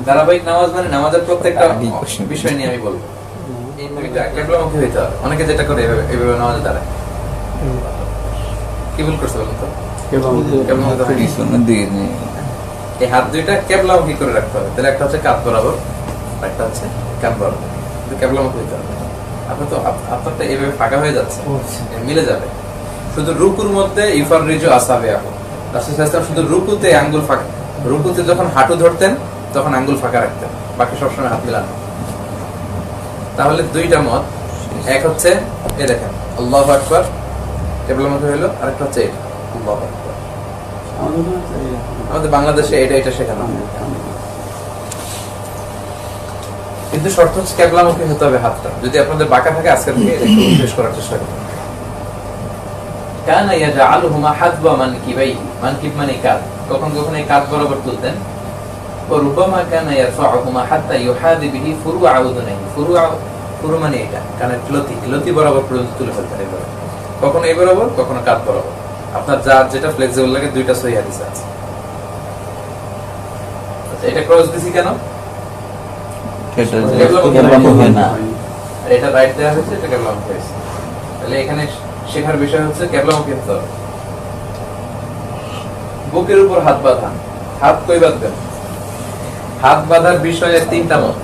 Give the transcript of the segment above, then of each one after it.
ধারাবাহিক নামাজ মানে নামাজের প্রত্যেকটা বিষয় নিয়ে আমি বলবো। কেবলামুখী হইতে হবে। অনেকে যেটা করে এইভাবে নামাজে দাঁড়ায়, কি ভুল করছে বলুন তো? এই হাত দুইটা কেবলামুখী করে রাখতে হবে। তাহলে একটা হচ্ছে কাঁধ বরাবর, একটা হচ্ছে কাঁধ বরাবর, কেবলামুখী হইতে হবে। আপনার তো আপনারটা এইভাবে ফাঁকা হয়ে যাচ্ছে, মিলে যাবে। শুধু রুকুর মধ্যে ইফাররিজু আসাবিআহু, রাসূল সাল্লাল্লাহু আলাইহি ওয়াসাল্লাম শুধু রুকুতে আঙ্গুল ফাঁকা, রুকুতে যখন হাঁটু ধরতেন তখন আঙ্গুল ফাঁকা রাখতেন, বাকি সবসময় হাত মিলানো। তাহলে দুইটা মত, এক হচ্ছে এই দেখেন আল্লাহু আকবার কেবলামুখী হলো, আরেকটা হচ্ছে এটা আল্লাহু আকবার। আমাদের বাংলাদেশে এটা শেখানো, কিন্তু শর্ত হচ্ছে কেবলামুখী হতে হবে হাতটা। যদি আপনাদের বাঁকা থাকে আজকে থেকে একটু শেষ করার চেষ্টা করুন। কানা ইয়াজআলুহুমা হাযবা মানকিবাইহি, মানকিব মানে কাঁধ, কখন কখন এই কাঁধ বরাবর তুলতেন। ও রুবামা কানা ইয়ারফাউহুমা হাত্তা ইউহাদি বিহি ফুরুআ উযুনাইহি, ফুরু মানে এটা কানের লতি বরাবর পর্যন্ত তুলে ফেলতেন এইভাবে, কখনো এই বরাবর কখনো কাঁধ বরাবর। আপনার যার যেটা ফ্লেক্সিবল লাগে, দুইটা সহিহ হাদিস আছে। আচ্ছা, এটা ক্রস দিছি কেন? এটা রাইট দেওয়া হয়েছে, এটা কেবলামুখী হয়েছে। তাহলে এখানে শেখার বিষয় হচ্ছে কেবলামুখী হতে হবে। বুকের উপর হাত বাঁধা, হাত কই বাঁধবেন? হাত বাঁধার বিষয়ে তিনটা মত।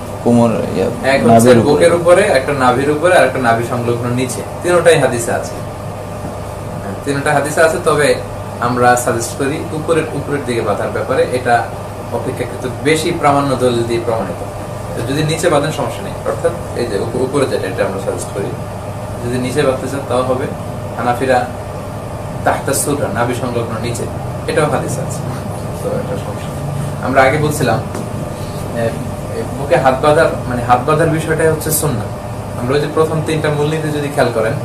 এক হচ্ছে বুকের উপরে, একটা নাভির উপরে, আর একটা নাভি সংলগ্ন নিচে। তিনটাই হাদিসে আছে, তিনটা হাদিসে আছে। তবে আমরা সাজেস্ট করি উপরের দিকে বাঁধার ব্যাপারে। এটা অপেক্ষাকৃত বেশি প্রামাণ্য দলিল দিয়ে প্রমাণিত। যদি নিচে বাঁধেন সমস্যা নেই, অর্থাৎ এই যে উপরে যেটা, এটা আমরা সাজেস্ট করি। যদি নিচে বাঁধতে চান তাও হবে। হানাফিরা তাহতা সুররা, নাভি সংলগ্ন নিচে, এটাও হাদিস আছে, তো এটা সমস্যা নেই। আমরা আগে বলছিলাম বুকে হাত বাঁধার মানে হাত বাঁধার বিষয়টাই হচ্ছে সুন্নাহ। আমরা ওই যে প্রথম তিনটা মূলনীতি যদি খেয়াল করেন,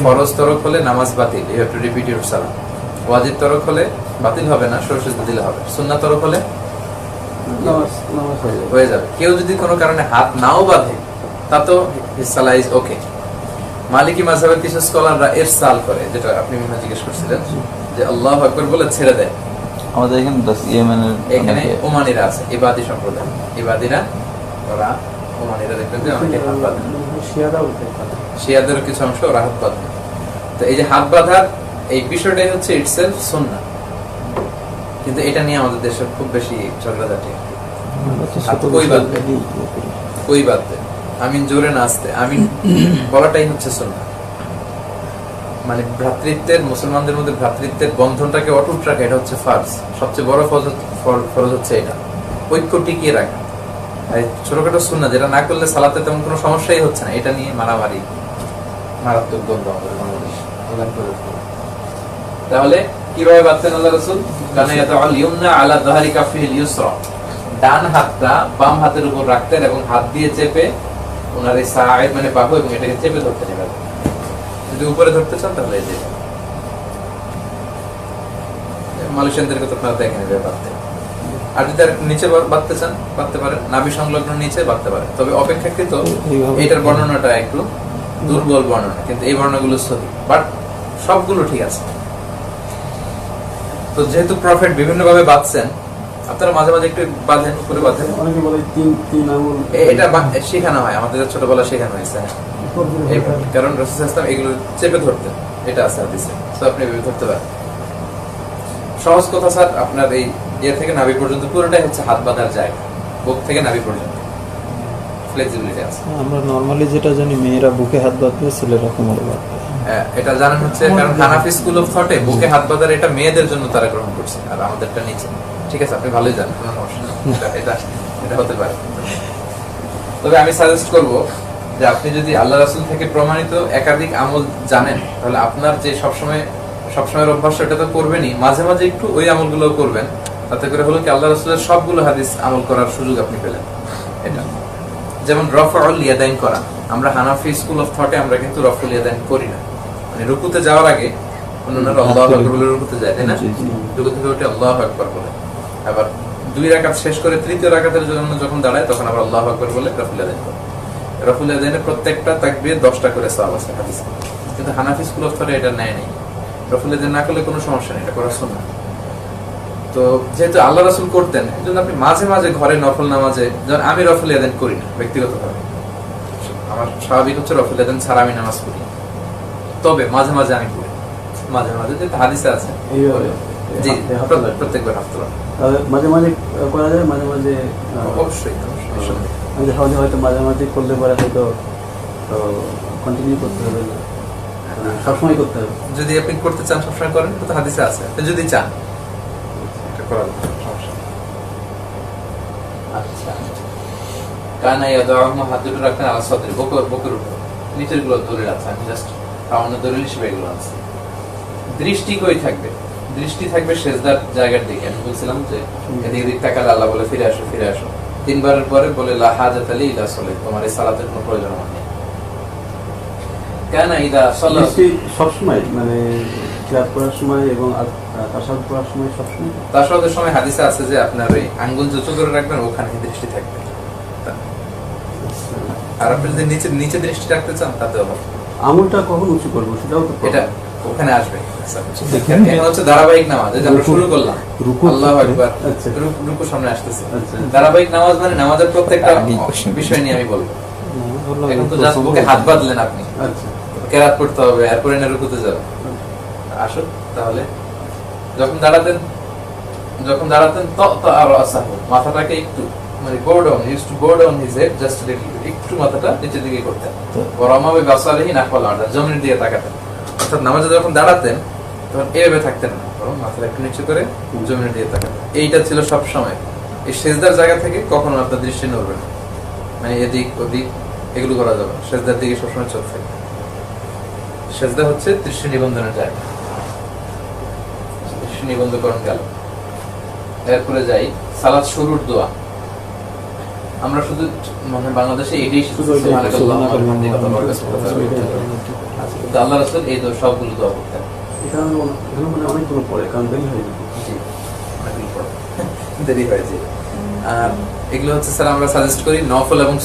ফরজ তরক হলে নামাজ বাতিল, you have to repeat your সালাত। ওয়াজিব তরক হলে বাতিল হবে না, সরসিজদা দিলে হবে। সুন্নাহ তরক হলে হয়ে যাবে। কেউ যদি কোনো কারণে হাত নাও বাঁধে, তা তো হিজ সালাহ ইজ ওকে। মালিকি মাযহাবের কিছু স্কলাররা ইরসাল করে, যেটা আপনি মনে জিজ্ঞেস করছিলেন, যে আল্লাহু আকবার বলে ছেড়ে দেয়। আমাদের এখানে ওমানিরা আছে, ইবাদি সম্প্রদায়, ইবাদিরা, ওরা ওমানিরা দেখবেন যে অনেকে হাত বাঁধে, শিয়াদের কিছু অংশ ওরা হাত বাঁধে। তো এই যে হাত বাঁধার এই বিষয়টাই হচ্ছে ইটসেলফ সুন্নাহ, কিন্তু এটা নিয়ে আমাদের দেশে খুব বেশি ঝগড়াঝাটি। কই বাঁধবে, আমিন জোরে না আসতে, আমিন বলাটাই হচ্ছে সুন্নাহ। মানে ভ্রাতৃত্বের, মুসলমানদের মধ্যে ভ্রাতৃত্বের বন্ধনটাকে অটুট রাখা, এটা হচ্ছে ফার্জ। সবচেয়ে বড় ফরজ হচ্ছে এটা, ঐক্য টিকিয়ে রাখা। ছোটখাটো সুন্নাহ যেটা না করলে সালাতে তেমন কোনো সমস্যাই হচ্ছে না, এটা নিয়ে মারামারি, মারাত্মক দ্বন্দ্ব আমাদের বাংলাদেশ। তাহলে কিভাবে বাঁধতেন আল্লাহ রাসূল? কানা ইয়াতাআল ইউমনা আলা যাহরি কাফিল ইউসরা, ডান হাতটা বাম হাতের উপর রাখতেন এবং হাত দিয়ে চেপে ওনার এই সাইড মানে বাহু এবং এটাকে চেপে ধরতেন। এভাবে যদি উপরে ধরতে চান তাহলে এই যে মালয়েশিয়ানদের কথা আপনারা দেখেন এভাবে বাঁধতে। আর যদি নিচে বাঁধতে চান বাঁধতে পারেন, নাভি সংলগ্ন নিচে বাঁধতে পারেন। তবে অপেক্ষাকৃত এটার বর্ণনাটা একটু দুর্বল বর্ণনা, কিন্তু এই বর্ণনাগুলো সহি, বাট সবগুলো ঠিক আছে। তো যেহেতু প্রফেট বিভিন্ন ভাবে বাঁধছেন, আপনারা মাঝে মাঝে একটু বাঁধেন, উপরে বাঁধেন। এটা শেখানো হয়, আমাদের ছোটবেলা শেখানো হয়েছে, কারণ রাসূল সাল্লাল্লাহু আলাইহি ওয়াসাল্লাম এগুলো চেপে ধরতেন, এটা আছে হাদিসে। তো আপনি এভাবে ধরতে পারেন। সহজ কথা স্যার, আপনার এই থেকে নাভি পর্যন্ত পুরোটাই হচ্ছে হাত বাঁধার জায়গা, বুক থেকে নাভি পর্যন্ত ফ্লেক্সিবিলিটি আছে। আমরা নরমালি যেটা জানি মেয়েরা বুকে হাত বাঁধবে, ছেলেরা কোমরে বাঁধবে, এটা জানেন হচ্ছে কারণ হানাফি স্কুল অফ থটে বুকে হাত বাঁধার এটা মেয়েদের জন্য তারা গ্রহণ করছে, আর আমাদেরটা নিচে। ঠিক আছে, আপনি ভালোই জানেন, কোনো সমস্যা নেই, এটা হতে পারে। তবে আমি সাজেস্ট করব যে আপনি যদি আল্লাহ রাসূল থেকে প্রমাণিত একাধিক আমল জানেন, তাহলে আপনার যে সবসময়ের অভ্যাস এটা তো করবেনই, মাঝে মাঝে একটু ওই আমলগুলো করবেন। তাতে করে হলো কি আল্লাহ রাসূলের সবগুলো হাদিস আমল করার সুযোগ আপনি পেলেন। এটা যেমন রফউল ইয়াদাইন করা, আমরা হানাফি স্কুল অফ থটে আমরা কিন্তু রফউল ইয়াদাইন করি না। মানে রুকুতে যাওয়ার আগে অন্যান্য আল্লাহু আকবার বলে রুকুতে যায়, তাই না? রুকু থেকে উঠে আল্লাহু আকবার বলে, আবার 2 রাকাত শেষ করে তৃতীয় রাকাতের জন্য যখন দাঁড়ায় তখন আবার আল্লাহু আকবার বলে রফউল ইয়াদাইন করে। রফউল ইয়াদাইনে প্রত্যেকটা তাকবীর 10টা করে সওয়াব আছে হাদিসে, কিন্তু হানাফি স্কুল অফ থটে এটা নেয় নাই। রফউল ইয়াদাইন না করলে কোনো সমস্যা নেই, এটা করা সুন্নাহ। তো যেহেতু আল্লাহ রাসূল করতেন, এই জন্য আপনি মাঝে মাঝে ঘরে নফল নামাজে, যেমন আমি রফল আযান করি না ব্যক্তিগতভাবে, আমার স্বাভাবিক হচ্ছে রফল আযান ছাড়া আমি নামাজ পড়ি, তবে মাঝে মাঝে আমি পড়ি, মাঝে মাঝে যেটা হাদিসে আছে এইভাবে জি হাত তোলা। প্রত্যেকবার হাত তোলা তাহলে মাঝে মাঝে করা যায়, মাঝে মাঝে অবশ্যই অবশ্যই। আমাদের সমাজে হয়তো মাঝে মাঝে করলে পরে হয়তো কন্টিনিউ করতে হবে না, মানে সবসময় করতে হবে। যদি আপনি করতে চান সবসময় করেন, তো হাদিসে আছে, আপনি যদি চান এটা করা যাবে, সমস্যা নেই। আচ্ছা, কানা ইয়াদাউহু, হাত দুটো রাখতেন আলা সাদরি, বুকের উপর, নিচের গুলো দলিল আছে, আমি জাস্ট সামান্য দলিল হিসেবে এগুলো আছে। দৃষ্টি কই থাকবে? দৃষ্টি থাকবে সেজদার জায়গার দিকে। আমি বলছিলাম যে এদিকে দিক তাকালে আল্লাহ বলে ফিরে আসো ফিরে আসো, তিনবারের পরে বলে লা হাজাতা লি ইলা সালাত, তোমার এই সালাতের কোনো প্রয়োজন আমার নেই। কানা ইদা সাল্লা, দৃষ্টি সবসময় মানে ক্লাস করার সময় এবং তাসাহুদ করার সময় সবসময়। তাশাহুদের সময় হাদিসে আছে যে আপনার ওই আঙ্গুল জুতো করে রাখবেন, ওখানে দৃষ্টি থাকবে। আর আপনি যদি নিচে নিচে দৃষ্টি রাখতে চান তাতেও হবে। আঙুলটা কখন উঁচু করবো সেটাও তো এটা ওখানে আসবে। এখন হচ্ছে ধারাবাহিক নামাজ, এই যে আমরা শুরু করলাম রুকু, আল্লাহু আকবার, আচ্ছা। রুকু সামনে আসতেছে। আচ্ছা। ধারাবাহিক নামাজ মানে নামাজের প্রত্যেকটা বিষয় নিয়ে আমি বলবো। এখন তো জাস্ট বুকে হাত বাঁধলেন আপনি, আচ্ছা কেরাত পড়তে হবে, এরপরে না রুকুতে যাবে। আসুন তাহলে, যখন দাঁড়াতেন তো আরো আসাহু, মাথাটাকে একটু মানে go down, use to go down his head just a little bit, একটু মাথাটা নিচের দিকে করতেন। ওরামাবে বাসারিহি নাহওয়াল আরদ, জমিনের দিকে তাকাতেন। অর্থাৎ নামাজে যখন দাঁড়াতেন তখন এভাবে থাকতেন না, বরং মাথাটা একটু নিচু করে জমিনের দিকে তাকাতেন। এইটা ছিল সব সময়। এই সেজদার জায়গা থেকে কখনো আপনার দৃষ্টি নড়বে না, মানে এদিক ওদিক এগুলো করা যাবে না, সেজদার দিকে সবসময় চোখ থাকবে। সেজদা হচ্ছে দৃষ্টি নিবন্ধনের জায়গা, দৃষ্টি নিবন্ধকরণ গেল। এরপরে যাই সালাত শুরুর দোয়া। আমরা শুধু মানে বাংলাদেশে এটাই শুধু আল্লাহ রাসূল এই সবগুলো দোয়া করতেন। এখানে মানে অনেকগুলো পরে, কারণ দেরি হয়ে যাবে। জি, অনেকগুলো পড়ে দেরি হয়ে যায়। আর এগুলো হচ্ছে স্যার আমরা সাজেস্ট করি নফল এবং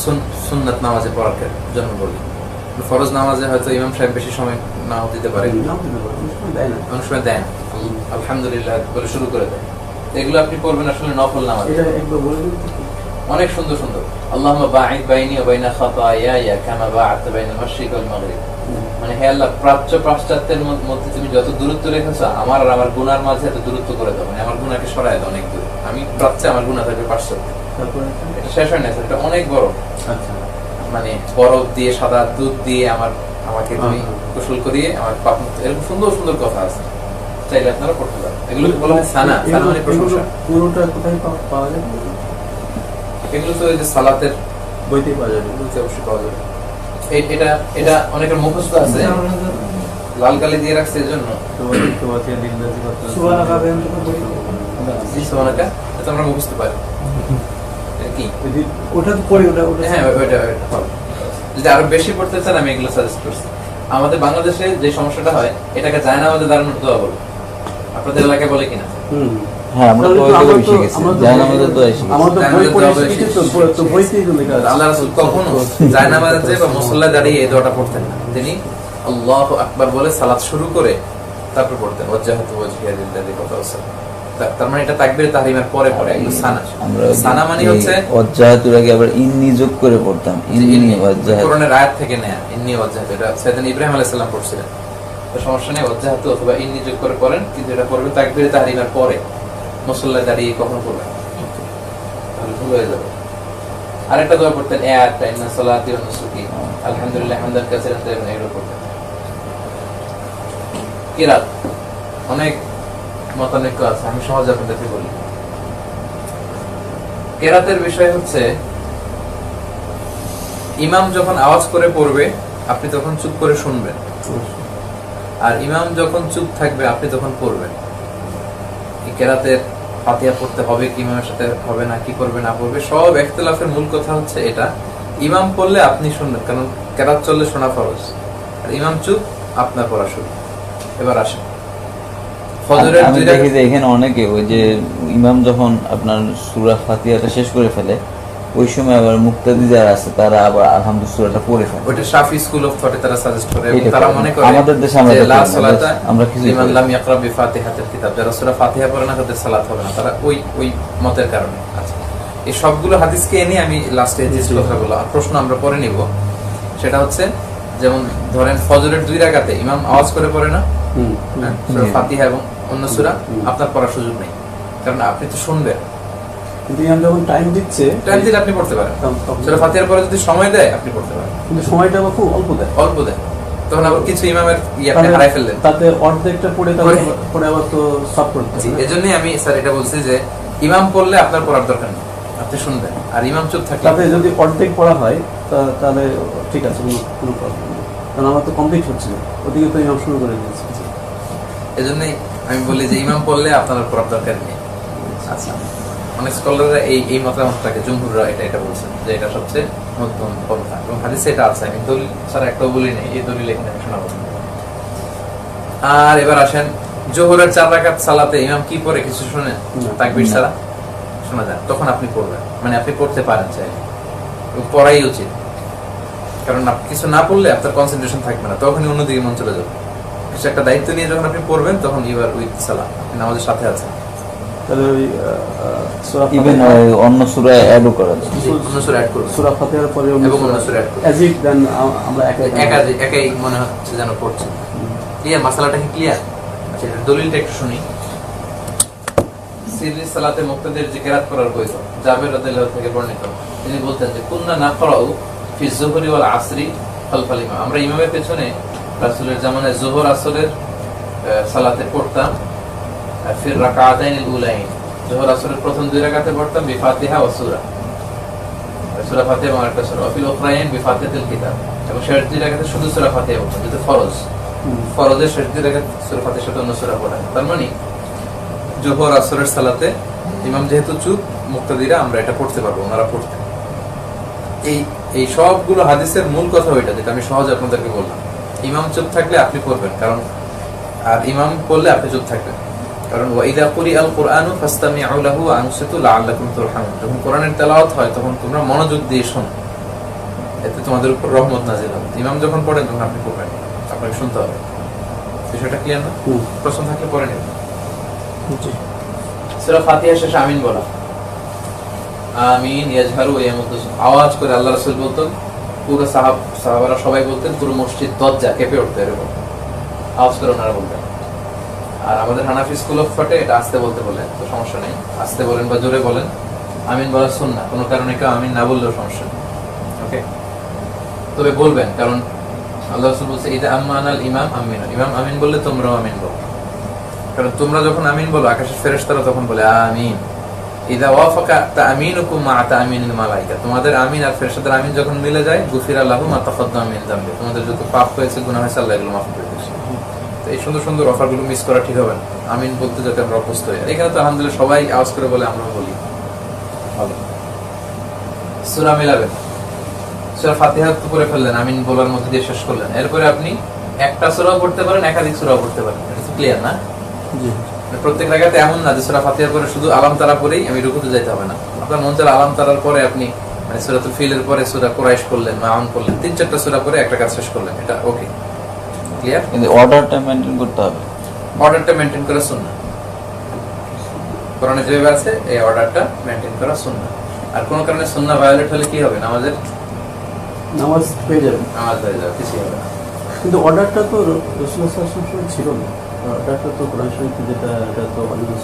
সুন্নাত নামাজে পড়ার জন্য বলি। ফরজ নামাজে হয়তো ইমাম সাহেব বেশি সময় নাও দিতে পারে, অনেক সময় দেয় না, আলহামদুলিল্লাহ বলে শুরু করে দেয়। এগুলো আপনি পড়বেন আসলে নফল নামাজে। এটা একবার বলে দিন। অনেক সুন্দর সুন্দর, আল্লাহুম্মা বাঈদ বাইনি ওয়া বাইনা খাতায়ায়া কামা বা'আতা বাইনাল মাশরিক ওয়াল মাগরিব, মানে হে আল্লাহ প্রাচ্য পাশ্চাত্যের মধ্যে তুমি যত দূরত্ব রেখেছো, আমার আর আমার গুনার মাঝে এত দূরত্ব করে দাও, মানে আমার গুনাহকে সরায় দাও অনেক দূরে। আমি প্রাচ্যে, আমার গুনাহ থাকবে পাশ্চাত্যে। তারপরে এটা শেষ হয় না, এটা অনেক বড়, আচ্ছা মানে বরফ দিয়ে সাদা দুধ দিয়ে আমাকে তুমি গোসল করিয়ে আমার পাপ মুক্ত, এরকম সুন্দর সুন্দর কথা আছে, চাইলে আপনারা পড়তে পারেন। এগুলো বলা হয় সানা, সানা মানে প্রশংসা। পুরোটা কোথায় পাওয়া যাবে? এগুলো তো এই যে সালাতের বইতেই পাওয়া যাবে। বইতে অবশ্যই পাওয়া যাবে। এটা অনেকের মুখস্থ আছে, লাল কালি দিয়ে রাখছে এর জন্য। সুবহানাকা, এটা আমরা মুখস্থ পারি। এটা কি? ওটা তো পড়ি, ওটা হ্যাঁ ওইটা হবে। যদি আরো বেশি পড়তে চান আমি এগুলো সাজেস্ট করছি। আমাদের বাংলাদেশে যে সমস্যাটা হয়, এটাকে জায়নামাজে দাঁড়ানোর দোয়া বলে। আপনাদের এলাকায় বলে কিনা? হ্যাঁ, আমরা তো ওইগুলো শিখে গেছি, জায়নামাজের দোয়া শিখে গেছি। আমার তো বই পড়ে শিখেছি তো বইতেই তো লেখা আছে। আল্লাহ রাসূল কখনো জায়নামাজে বা মুসল্লায় দাঁড়িয়ে এই দোয়াটা পড়তেন না। তিনি আল্লাহু আকবার বলে সালাত শুরু করে তারপর পড়তেন ওয়াজহাতু ওয়াজহিয়া লিল্লাযী ফাতারা। তার মানে এটা তাকবীরে তাহরিমের পরে পরে একদম সানা। আমরা সানা মানে হচ্ছে ওয়াজহাতুর আগে আবার ইন্নী যোগ করে পড়তাম, ইন্নী ওয়াজহাত। কোরআনের আয়াত থেকে নেয়া, ইন্নী ওয়াজহাতু, এটা সাইয়েদনা ইব্রাহিম আলাইহিস সালাম পড়ছিলেন। তো সমস্যা নেই, ওয়াজহাতু অথবা ইন্নী যোগ করে পড়েন, কিন্তু এটা পড়বেন তাকবীরে তাহরিমের পরে, মুসল্লায় দাঁড়িয়ে কখনো পড়বেন তাহলে ভুল হয়ে যাবে। আরেকটা দোয়া পড়তেন এই আয়াতটা, ইন্না সালাতি ওয়া নুসুকি আলহামদুলিল্লাহ হামদান কাসীরান তাইয়িবান, এগুলো পড়তেন। কিরাত অনেক মতানৈক্য আছে, আমি সহজে আপনাদেরকে বলি। কেরাতের বিষয় হচ্ছে ইমাম যখন আওয়াজ করে পড়বে আপনি তখন চুপ করে শুনবেন, আর ইমাম যখন চুপ থাকবে আপনি তখন পড়বেন। এই কেরাতের ফাতিহা পড়তে হবে কি ইমামের সাথে হবে না, কি করবে না করবে, সব ইখতিলাফের মূল কথা হচ্ছে এটা। ইমাম পড়লে আপনি শুনবেন, কারণ কেরাত চললে শোনা ফরজ, আর ইমাম চুপ, আপনার পড়া শুরু। এবার আসেন আমি দেখি যে এখানে অনেকে ওই যে ইমাম যখন আপনার সূরা ফাতিহাটা শেষ করে ফেলে, ওই সময় আবার মুক্তাদি যারা আছে তারা আবার আলহামদুলিল্লাহ সূরাটা পড়ে ফেলে। ওটা শাফি স্কুল অফ থটে তারা সাজেস্ট করে এবং এটা তারা করে। মনে করে আমাদের দেশে আমরা যে দেখি লা না, সালাতা আমরা কিছুই লিমান করি না। লাম ইয়াকরা বিফাতিহাতিল কিতাব, যারা সূরা ফাতিহা পড়ে না তাদের সালাত হবে না, তারা ওই মতের কারণে। আচ্ছা, এই সবগুলো হাদিসকে এনে আমি লাস্টে যে কথা বললাম, প্রশ্ন আমরা পরে নিব। সেটা হচ্ছে যেমন ধরেন ফজরের 2 রাকাতে ইমাম আওয়াজ করে পড়ে না, হ্যাঁ, সূরা ফাতিহা এবং অন্য সূরা, আপনার পড়ার সুযোগ নেই, কারণ আপনি তো শুনবেন। কিন্তু ইমাম যখন টাইম দিচ্ছে, টাইম দিলে আপনি পড়তে পারেন, সূরা ফাতিহার পরে যদি সময় দেয় আপনি পড়তে পারেন, কিন্তু সময়টা আবার খুব অল্প দেয়। অল্প দেয়, তখন আবার কিছু ইমামের আপনি হারাই ফেললেন। তাতে অর্ধেকটা পড়ে পরে আবার তো সব করতে জি, হবে। এজন্যই আমি স্যার এটা বলছি যে ইমাম পড়লে আপনার পড়ার দরকার নেই, আপনি শুনবেন, আর ইমাম চুপ থাকলে তাতে যদি অর্ধেক পড়া হয় তাহলে ঠিক আছে, কোনো প্রবলেম নেই, কারণ আমার তো কমপ্লিট হচ্ছে না, ওদিকে তো ইমাম শুরু করে দিয়েছে। এজন্যই আমি বলি যে ইমাম পড়লে আপনার পড়ার দরকার নেই। আচ্ছা, অনেক স্কলাররা এই মতামতটাকে, জমহুররা এটা বলছেন যে এটা সবচেয়ে মধ্যম পন্থা, এবং হাদিসে এটা আছে। আমি দলিল ছাড়া একটাও বলি নাই, এই দলিল এখানে আমি শোনাবো। আর এবার আসেন জোহরের 4 রাকাত সালাতে ইমাম কি পড়ে কিছু শুনেন? তাকবীর ছাড়া শোনা যায়, তখন আপনি পড়বেন, মানে আপনি পড়তে পারেন, চাই পড়াই উচিত, কারণ আপনি কিছু না পড়লে আপনার কনসেন্ট্রেশন থাকবে না, তখনই অন্যদিকে মন চলে যাবে। কিছু একটা দায়িত্ব নিয়ে যখন আপনি পড়বেন তখন ইউ আর উইথ সালাহ, আপনি নামাজের সাথে আছেন। তাহলে ওই সূরা ইভেন অন্য সূরা অ্যাডও করা যায়। অন্য সূরা অ্যাড করুন, সূরা ফাতিহার পরে এবং অন্য সূরা অ্যাড করুন, as if then আমরা একাই মনে হচ্ছে যেন পড়ছে। ক্লিয়ার? মাসালাটা কি ক্লিয়ার? আচ্ছা, এটার দলিলটা একটু শুনি। সিররি সালাতে মুক্তাদের যে কিরাত করার বৈধ, জাবের রাদিয়াল্লাহু থেকে বর্ণিত, তিনি বলতেন যে কুননা নাকরাউ ফি যুহরি ওয়াল আসরি খালফাল ইমাম, আমরা ইমামের পেছনে রাসূলের জামানায় যোহর আসরের সালাতে পড়তাম, ফির রাকাতাইনিল উলাইন, যোহর আসরের প্রথম 2 রাকাতে পড়তাম বিফাতিহা ওয়া সূরা, সূরা ফাতিহা এবং আরেকটা সূরা, ফিল উখরাইন বিফাতিহাতিল কিতাব, এবং শেষ 2 রাকাতে শুধু সূরা ফাতিহা পড়তাম, যেটা ফরজ, ফরজের শেষ 2 রাকাত সূরা ফাতিহার সাথে অন্য সূরা পড়া। তার মানে যোহর আসরের সালাতে ইমাম যেহেতু চুপ, মুক্তাদিরা আমরা এটা পড়তে পারবো, ওনারা পড়তেন। এই সবগুলো হাদিসের মূল কথা ওইটা, যেটা আমি সহজে আপনাদেরকে বললাম। ইমাম চুপ থাকলে আপনি পড়বেন, কারণ আর ইমাম পড়লে আপনি চুপ থাকবেন, কারণ ওয়াইদা কুরিআল কুরআনু ফাসতামিউ লাহু ওয়া আনসিতু লাআল্লাকুম তুরহামুন, যখন কোরআনের তেলাওয়াত হয় তখন তোমরা মনোযোগ দিয়ে শোনো, এতে তোমাদের উপর রহমত নাযিল হবে। ইমাম যখন পড়েন তখন আপনি পড়বেন, আপনাকে শুনতে হবে। বিষয়টা ক্লিয়ার না? প্রশ্ন থাকলে পড়ে নেবেন। সূরা ফাতিহা শেষে আমিন বলা, আমিন ইয়াজহারু ওয়া ইয়ামুদ্দু, আওয়াজ করে আল্লাহ রাসূল বলতেন, পুরো সাহাবারা সবাই বলতেন, পুরো মসজিদ দরজা কেঁপে উঠতো, এরকম আওয়াজ করে ওনারা বলতেন। আর আমাদের হানাফি স্কুল অফ থটে এটা আস্তে বলতে বলেন, তো সমস্যা নেই, আস্তে বলেন বা জোরে বলেন, আমিন বলা সুন্নাহ, কোনো কারণে কেউ আমিন না বললেও সমস্যা নেই, ওকে? তবে বলবেন, কারণ আল্লাহ রাসূল বলছে ইদা আমানাল ইমাম আমিন, ইমাম আমিন বললে তোমরাও আমিন বলো, কারণ তোমরা যখন আমিন বলো আকাশের ফেরেশতারা তখন বলে আমিন। ইদা ওয়াফাকা তামিনুকুম মা তামিনিল মালাইকা, তোমাদের আমিন আর ফেরেশতাদের আমিন যখন মিলে যায়, গুফিরা লাহু মা তাকাদ্দামা মিন যামবি, তোমাদের যত পাপ হয়েছে, গুনাহ হয়েছে, আল্লাহ এগুলো মাফ করে দিয়েছে। তো এই সুন্দর সুন্দর অফারগুলো মিস করা ঠিক হবে না, আমিন বলতে যাতে আমরা অভ্যস্ত হই। এখানে তো আলহামদুলিল্লাহ সবাই আওয়াজ করে বলে, আমরা বলি ভালো। সূরা মিলাবেন, সূরা ফাতিহা তো করে ফেললেন, আমিন বলার মধ্যে দিয়ে শেষ করলেন, এরপরে আপনি একটা সূরাও পড়তে পারেন, একাধিক সূরাও পড়তে পারেন, এটা তো ক্লিয়ার না? জি, প্রত্যেক রাকাতে এমন না যে সূরা ফাতিহার পরে শুধু আলাম তারা পরেই আমি রুকুতে যাইতে হবে না, আপনার মন চাইলে আলাম তারার পরে আপনি মানে সূরাতুল ফিলের পরে সূরা কুরাইশ পড়লেন, মাউন পড়লেন, 3-4টা সূরা পরে একটা কাজ শেষ করলেন, এটা ওকে, ক্লিয়ার? কিন্তু অর্ডারটা মেইনটেইন করতে হবে, অর্ডারটা মেইনটেইন করা সুন্নাহ, কোরআনে যেভাবে আছে এই অর্ডারটা মেইনটেইন করা সুন্নাহ। আর কোনো কারণে সুন্নাহ ভায়োলেট হলে কি হবে? নামাজ পেয়ে যাবেন। নামাজ হয়ে যাবে, কিছু হবে না। কিন্তু অর্ডারটা তো রাসূলুল্লাহ সাল্লাল্লাহু আলাইহি ওয়াসাল্লাম ছিল না, অর্ডারটা তো কোরআন শরীফে যেটা, এটা তো আল্লাহ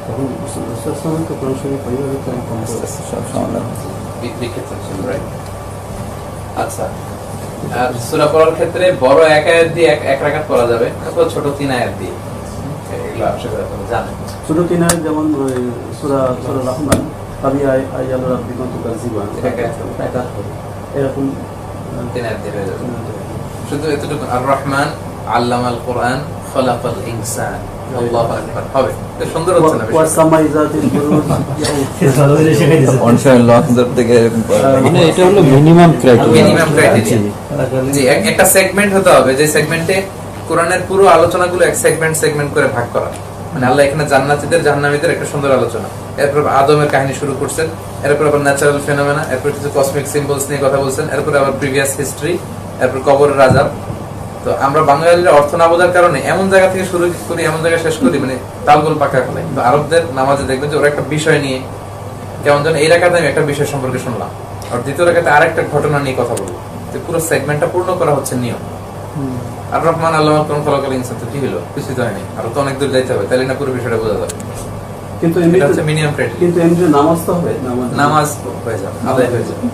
তখন রাসূলুল্লাহ তো কোরআন শরীফ পরিবারে তো কম সব সমাধান। বিক্ষেপ হচ্ছে, রাইট? আচ্ছা, আর সূরা পড়ার ক্ষেত্রে বড় এক আয়াত দিয়ে এক রাকাত পড়া যাবে, অথবা ছোট 3 আয়াত দিয়ে, এগুলো আশা করি আপনারা জানেন। ছোট তিন আয়াত, যেমন সূরা রহমান, আবি আইয়াল রাব্বিকুম তুকাজ্জিবান, একা এরকম 3 আয়াত দিয়ে হয়ে যাবে। শুধু এতটুকু, আর রহমান আল্লামাল কোরআন খলাকাল ইনসান, আল্লাহু আকবার হবে। এটা সুন্দর হচ্ছে না? ওয়া সামাই যাতিল বুরুজ, অনেক সময় লঞ্চ থেকে এরকম করা হয়। মানে এটা হলো মিনিমাম ক্রাইটেরিয়া। Minimum criteria. জি, একটা সেগমেন্ট হতে হবে, যে সেগমেন্টে কোরআনের পুরো আলোচনাগুলো এক সেগমেন্ট করে ভাগ করা, মানে আল্লাহ এখানে জান্নাতীদের জাহান্নামীদের একটা সুন্দর আলোচনা, এরপর আদমের কাহিনী শুরু করছেন, এরপর আবার ন্যাচারাল ফেনোমেনা, এরপর কিছু কসমিক সিম্বলস নিয়ে কথা বলছেন, এরপর আবার প্রিভিয়াস হিস্ট্রি, এরপর কবরের আযাব। তো আমরা বাঙালিরা অর্থ না বোঝার কারণে এমন জায়গা থেকে শুরু করি, এমন জায়গায় শেষ করি, মানে তালগোল পাকা ফেলাই। কিন্তু আরবদের নামাজে দেখবেন যে ওরা একটা বিষয় নিয়ে, কেমন যেন এই রাকাতে আমি একটা বিষয় সম্পর্কে শুনলাম, আর দ্বিতীয় রাকাতে আরেকটা ঘটনা নিয়ে কথা বলবো, যে পুরো সেগমেন্টটা পূর্ণ করা হচ্ছে নিয়ম। আর রহমান আল্লাহ কোন ফলাকাল ইনসান, তো কি হলো, কিছুই তো হয়নি, আরো তো অনেক দূর যাইতে হবে, তাহলে না পুরো বিষয়টা বোঝা যাবে। কিন্তু এটা হচ্ছে মিনিমাম ক্রাইটেরিয়া। কিন্তু এমনি নামাজ তো হবে, নামাজ হয়ে যাবে, আদায় হয়ে যাবে।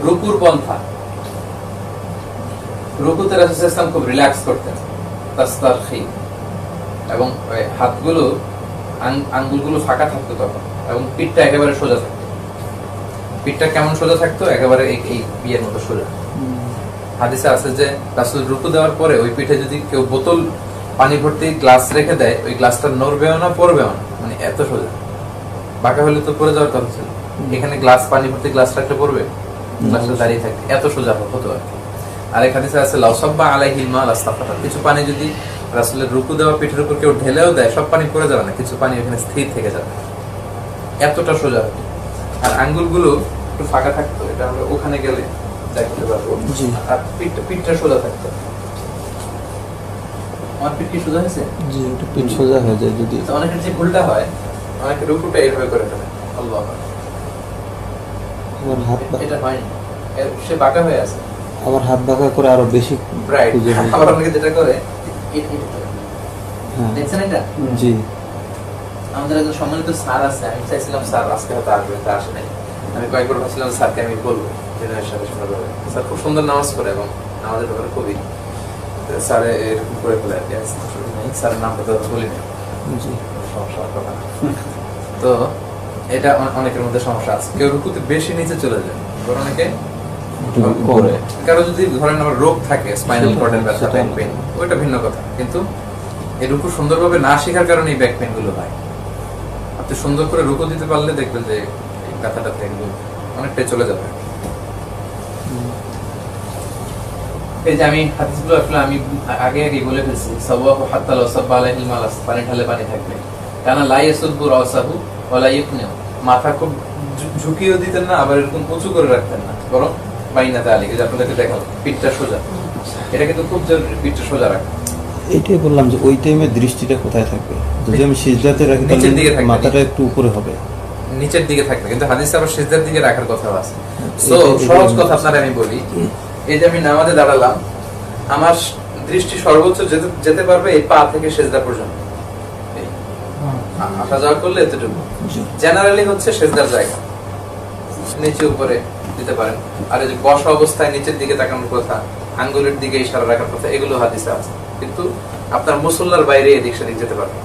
রুকুর পন্থা, রুকুতে রাসূল সাল্লাল্লাহু আলাইহি ওয়াসাল্লাম খুব রিল্যাক্স করতেন, তাস্তারখি, এবং হাতগুলো আঙ্গুলগুলো ফাঁকা থাকতো তখন, এবং পিঠটা একেবারে সোজা থাকতো। পিঠটা কেমন সোজা থাকতো, একেবারে এই বিয়ের মতো সোজা। হাদিসে আছে যে রাসূল রুকু দেওয়ার পরে ওই পিঠে যদি কেউ বোতল পানি ভর্তি গ্লাস রেখে দেয়, ওই গ্লাসটা নড়বেও না পড়বেও না, মানে এত সোজা। বাঁকা হলে তো পড়ে যাওয়ার কথা ছিল, এখানে গ্লাস পানি ভর্তি গ্লাস রাখলে পড়বে, গ্লাসটা দাঁড়িয়ে থাকবে, এত সোজা হতো আর কি। আর এক হাদিসে আছে লাউসাব্বা আলাইহিল মা লাস্তাফাতা, কিছু পানি যদি রাসূলের রুকু দেওয়া পিঠের উপর কেউ ঢেলেও দেয়, সব পানি পড়ে যাবে না, কিছু পানি এখানে স্থির থেকে যাবে, এতটা সোজা হতো। আর আঙ্গুলগুলো একটু ফাঁকা থাকতো, এটা আমরা ওখানে গেলে দেখতে পারবো। আর পিঠটা সোজা থাকতো। আমার পিঠ কি সোজা হয়েছে? জি, ওটা পিঠ সোজা হয়ে যায় যদি। তো অনেকের যে ভুলটা হয়, অনেকে রুকুটা এইভাবে করে ফেলে, আল্লাহ আমার হাত এটা হয়নি, সে বাঁকা হয়ে আছে, আমার হাত বাঁকা করে আরো বেশি রাইট। খুঁজে পাই। আবার অনেকে যেটা করে, হ্যাঁ, দেখছেন এটা? জি, আমাদের একজন সম্মানিত স্যার আছে, আমি চাইছিলাম স্যার আজকে হয়তো আসবে, তা আসে নাই। আমি কয়েকবার ভাবছিলাম স্যারকে আমি বলবো দিনের সাথে সুন্দরভাবে। স্যার খুব সুন্দর নামাজ পড়ে এবং আমাদের ব্যাপারে খুবই, স্যারে এরকম করে ফেলে আর কি। স্যারের নামটা তো বলি না, জি। সমস্যা হওয়ার কথা না। তো এটা অনেকের মধ্যে সমস্যা আছে, কেউ রুকুতে বেশি নিচে চলে যায়, আবার অনেকে করে। কারো যদি ধরেন আমার রোগ থাকে, স্পাইনাল কর্ডের ব্যথা, ব্যাক পেইন, ওইটা ভিন্ন কথা। কিন্তু এই রুকু সুন্দরভাবে না শেখার কারণে এই ব্যাক পেইন গুলো হয়। আপনি সুন্দর করে রুকু দিতে পারলে দেখবেন যে এই ব্যথাটা থেকে অনেকটাই চলে যাবে। এই যে আমি হাদিসগুলো আসলে আমি আগে বলে ফেলছি, সাওয়াহু হাত্তা লাউ সাব্বা আলাইহিল মালাস, পানি ঢালে পানি থাকবে, কারণ লা ইয়াসুবু রাসাহু ওয়া লা ইয়াকনিউ, মাথা খুব ঝুঁকিও দিতেন না, আবার এরকম উঁচু করে রাখতেন না, বরং বাইনাতে আলী, যে আপনাদেরকে দেখাবো পিঠটা সোজা, এটা কিন্তু খুব জরুরি, পিঠটা সোজা রাখা। এইটাই বললাম যে ওই টাইমে দৃষ্টিটা কোথায় থাকবে, যদি আমি সিজদাতে রাখি নিচের দিকে তাহলে থাকবে, মাথাটা একটু উপরে হবে, নিচের দিকে থাকবে, কিন্তু হাদিসে আবার সিজদার দিকে রাখার কথা আছে। তো এটাই সহজ বললাম। কথা আপনারা আমি বলি, এই যে আমি নামাজে দাঁড়ালাম, আমার দৃষ্টি সর্বোচ্চ যেতে পারবে এই পা থেকে সিজদা পর্যন্ত, এই আসা যাওয়া করলে এতটুকু জেনারেলি হচ্ছে সিজদার জায়গা, নিচে উপরে দিতে পারেন। আর এই যে বসা অবস্থায় নিচের দিকে তাকানোর কথা, আঙ্গুলের দিকে ইশারা রাখার কথা, এগুলো হাদিসে আছে। কিন্তু আপনার মুসল্লার বাইরে এদিক সেদিক যেতে পারবেন,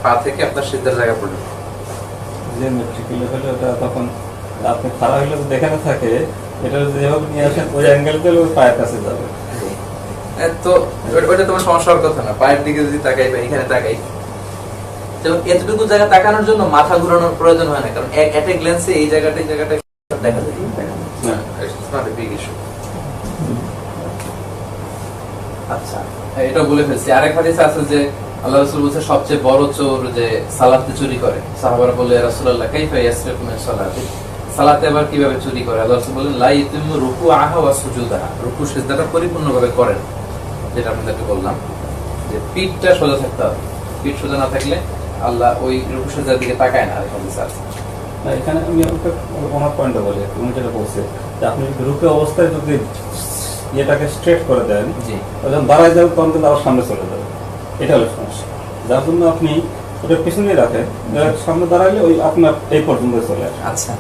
পা থেকে আপনার সিজদার জায়গা পর্যন্ত। যে মেট্রিকুলে হলে ওটা তখন আপনি খারাপ হলে তো দেখানো থাকে, এটা যেভাবে নিয়ে আসেন ওই অ্যাঙ্গেল দিলে ওই পায়ের কাছে যাবে। তো ওইটা তোমার সমস্যা হওয়ার কথা না, পায়ের দিকে যদি তাকাই বা এখানে তাকাই, তো এতটুকু জায়গা তাকানোর জন্য মাথা ঘুরানোর প্রয়োজন হয় না, কারণ এট এ গ্ল্যান্সে এই জায়গাটা দেখা যায়। আচ্ছা, এটা বলে ফেলছি। আরেক হাদিসে আছে যে আল্লাহ রাসূল বলেছে সবচেয়ে বড় চোর যে সালাতে চুরি করে। সাহাবারা বলে ইয়া রাসূলুল্লাহ কাইফা ইয়াসরিকু মিন সালাতি, সালাতে আবার কিভাবে চুরি করে? আল্লাহ রাসূল বলেন লা ইতিমু রুকুআহা ওয়া সুজুদাহা, রুকু সিজদাটা পরিপূর্ণভাবে করেন, যেটা আপনাদেরকে বললাম যে পিঠটা সোজা থাকতে হবে, পিঠ সোজা না থাকলে আল্লাহ ওই রুকু সিজদার দিকে তাকায় না। আরেক হাদিসে আছে। এখানে আমি আমার পয়েন্টটা বলি, তুমি যেটা বলছে যে আপনি রুকে অবস্থায় যদি ইয়েটাকে স্ট্রেট করে দেন, জি, যখন দাঁড়ায় যাবে তখন কিন্তু আবার সামনে চলে যাবে, এটা হলো সমস্যা। যার জন্য আপনি ওটা পিছনে রাখেন, সামনে দাঁড়াইলে ওই আপনার এই পর্যন্ত চলে আসে। আচ্ছা।